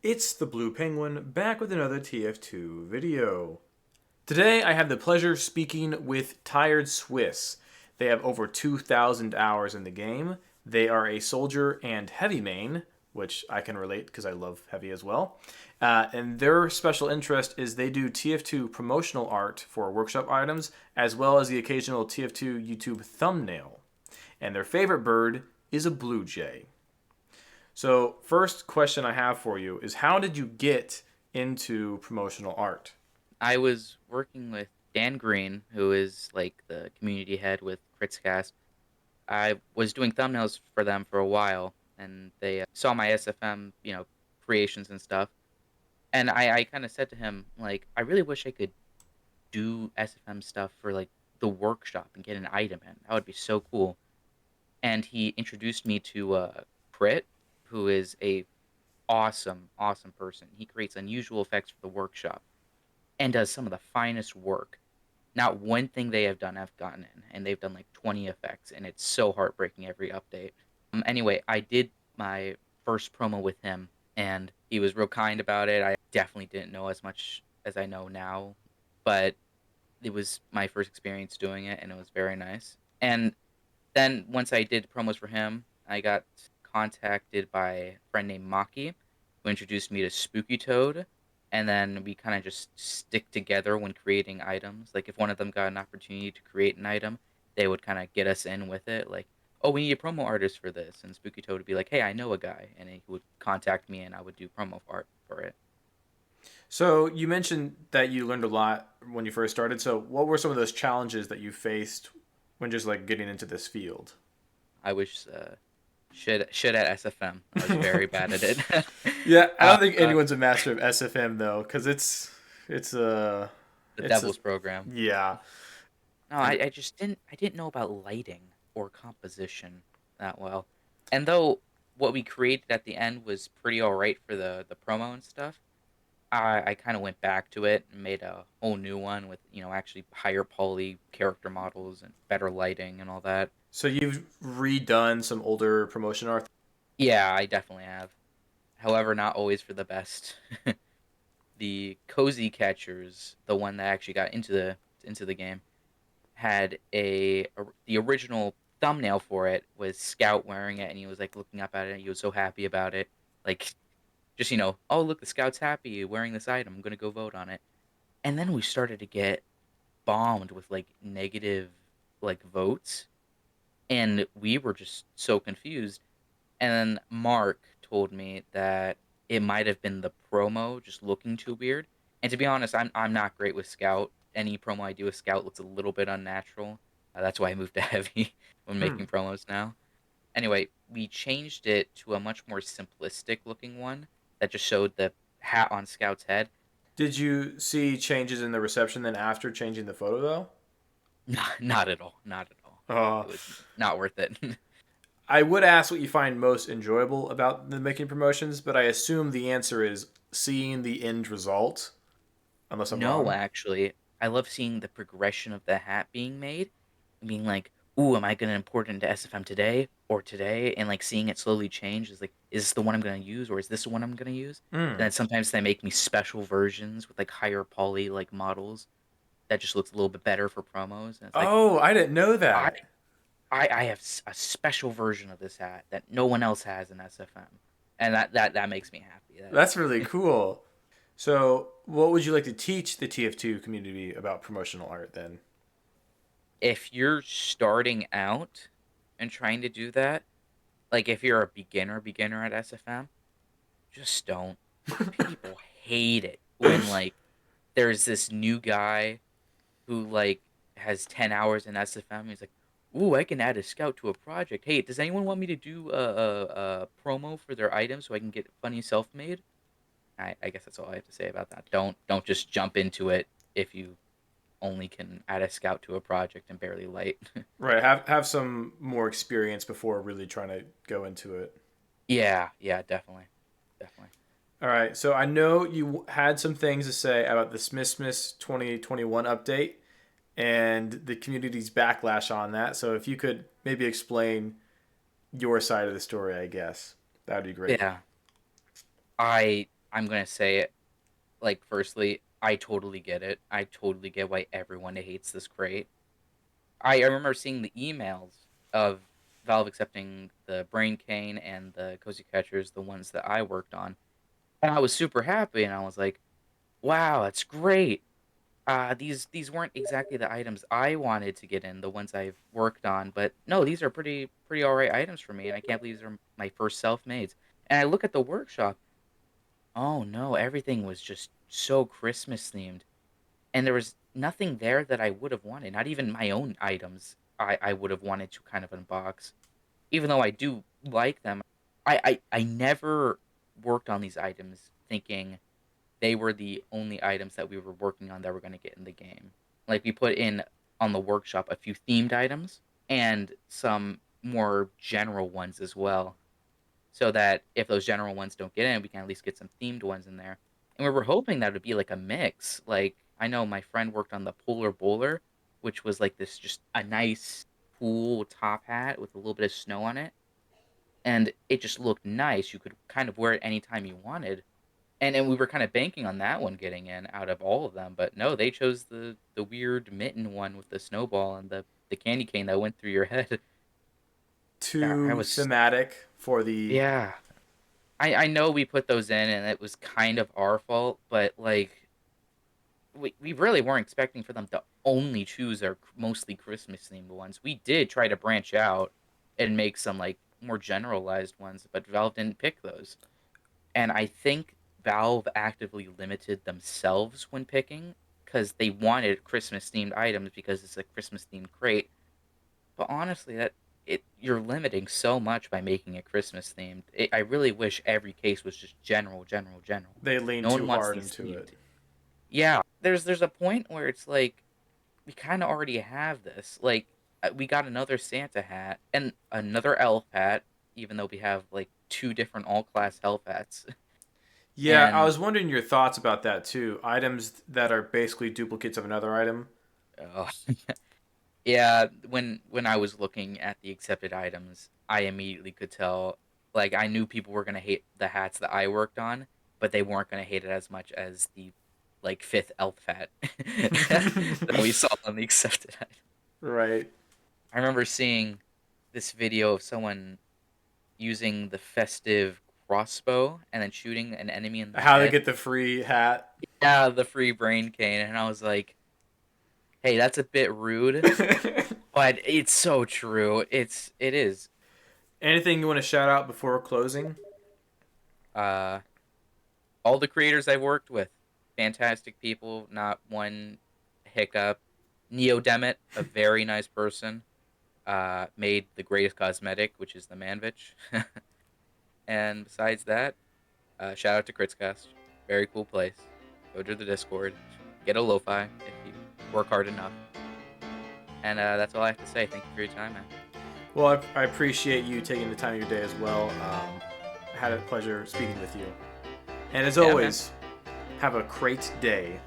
It's the Blue Penguin back with another TF2 video. Today I have the pleasure speaking with Tired Swiss. They have over 2,000 hours in the game. They are a soldier and heavy main, which I can relate because I love heavy as well. And their special interest is they do TF2 promotional art for workshop items, as well as the occasional TF2 YouTube thumbnail. And their favorite bird is a blue jay. So, first question I have for you is how did you get into promotional art? I was working with Dan Green, who is like the community head with Critscast. I was doing thumbnails for them for a while, and they saw my SFM, creations and stuff. And I kind of said to him, like, I really wish I could do SFM stuff for like the workshop and get an item in. That would be so cool. And he introduced me to Crit, who is a awesome person. He creates unusual effects for the workshop and does some of the finest work. Not one thing they have done I've gotten in, and they've done like 20 effects, and it's so heartbreaking every update. Anyway, I did my first promo with him, and he was real kind about it. I definitely didn't know as much as I know now, but it was my first experience doing it, and it was very nice. And then once I did promos for him, I got contacted by a friend named Maki, who introduced me to Spooky Toad, and then we kind of just stick together when creating items. Like if one of them got an opportunity to create an item, they would kind of get us in with it. Like, oh, we need a promo artist for this, and Spooky Toad would be like, hey, I know a guy, and he would contact me, and I would do promo art for it. So, you mentioned that you learned a lot when you first started. So, what were some of those challenges that you faced when just like getting into this field? I was shit at SFM. I was very bad at it. Yeah, I uh, don't think uh, anyone's a master of SFM though, because it's a the it's a Devil's Program. yeah. No, And I just didn't know about lighting or composition that well. And though what we created at the end was pretty all right for the promo and stuff, I kind of went back to it and made a whole new one with, actually higher poly character models and better lighting and all that. so you've redone some older promotion art. Yeah, I definitely have. However, not always for the best. The Cozy Catchers, the one that actually got into the game, had the original thumbnail for it was Scout wearing it, and he was like looking up at it, and he was so happy about it, like just oh look, the Scout's happy wearing this item. I'm gonna go vote on it. And then we started to get bombed with like negative like votes, and we were just so confused. And then Mark told me that it might have been the promo just looking too weird. And to be honest, I'm not great with Scout. Any promo I do with Scout looks a little bit unnatural. That's why I moved to Heavy when Hmm. making promos now. Anyway, we changed it to a much more simplistic looking one that just showed the hat on Scout's head. Did you see changes in the reception then after changing the photo though? Not at all. Not at all. Uh, It was not worth it. I would ask what you find most enjoyable about the making promotions, but I assume the answer is seeing the end result, unless I'm No, wrong. actually, I love seeing the progression of the hat being made and being like, "Ooh, am I gonna import it into SFM today or today?" And like seeing it slowly change is like, "Is this the one I'm gonna use or is this the one I'm gonna use?" And Hmm. then sometimes they make me special versions with like higher poly like models that just looks a little bit better for promos. And it's like, Oh, I didn't know I that. I have a special version of this hat that no one else has in SFM, and that makes me happy. That That's really cool. So, what would you like to teach the TF2 community about promotional art then? if you're starting out and trying to do that, like if you're a beginner at SFM, just don't. People hate it when like there's this new guy who like has 10 hours in SFM. He's like, "Ooh, I can add a scout to a project. Hey, does anyone want me to do a promo for their item so I can get funny self-made?" I guess that's all I have to say about that. Don't just jump into it if you only can add a scout to a project and barely light. Right, have some more experience before really trying to go into it. Yeah, definitely, definitely. All right, so I know you had some things to say about the Smismas 2021 update and the community's backlash on that. So if you could maybe explain your side of the story, I guess that would be great. Yeah, I I'm gonna say it, like, firstly, I totally get it. I totally get why everyone hates this crate. I remember seeing the emails of Valve accepting the Brain Cane and the Cozy Catchers, the ones that I worked on, and I was super happy, and I was like, "Wow, that's great." These weren't exactly the items I wanted to get in, the ones I've worked on, but no, these are pretty alright items for me, and I can't believe these are my first self-mades. And I look at the workshop, oh no, everything was just so Christmas themed, and there was nothing there that I would have wanted, not even my own items I would have wanted to kind of unbox. Even though I do like them, I never worked on these items thinking they were the only items that we were working on that were gonna get in the game. Like, we put in on the workshop a few themed items and some more general ones as well, so that if those general ones don't get in, we can at least get some themed ones in there. And we were hoping that would be like a mix. Like, I know my friend worked on the Polar Bowler, which was like this just a nice pool top hat with a little bit of snow on it. And it just looked nice. You could kind of wear it anytime you wanted. And we were kind of banking on that one getting in out of all of them, but no, they chose the weird mitten one with the snowball and the candy cane that went through your head. Yeah, I Too was thematic for the. yeah. I know we put those in and it was kind of our fault, but like we really weren't expecting for them to only choose our mostly Christmas themed ones. We did try to branch out and make some like more generalized ones, but Valve didn't pick those. And I think Valve actively limited themselves when picking because they wanted Christmas themed items because it's a Christmas themed crate. But honestly, that it you're limiting so much by making it Christmas themed. I really wish every case was just general, general, general. They lean No too one wants hard these into it. themed. Yeah, there's a point where it's like we kind of already have this. Like we got another Santa hat and another elf hat, even though we have like two different all class elf hats. Yeah, I And was wondering your thoughts about that too. Items that are basically duplicates of another item. oh, yeah, when I was looking at the accepted items, I immediately could tell. Like I knew people were gonna hate the hats that I worked on, but they weren't gonna hate it as much as the like fifth elf hat that we saw on the accepted item. Right. I remember seeing this video of someone using the festive crossbow and then shooting an enemy in the How to head. get the free hat. Yeah, the free brain cane, and I was like, "Hey, that's a bit rude, but it's so true. It is. Anything you want to shout out before closing? Uh, all the creators I've worked with, fantastic people, not one hiccup. Neo Demet, a very nice person, made the greatest cosmetic, which is the Manvich. And besides that, shout out to Kritzcast. Very cool place. Go to the Discord, get a lo-fi if you work hard enough. And that's all I have to say. Thank you for your time, man. Well, I appreciate you taking the time of your day as well. I had a pleasure speaking with you. And as Yeah, man. always, have a great day.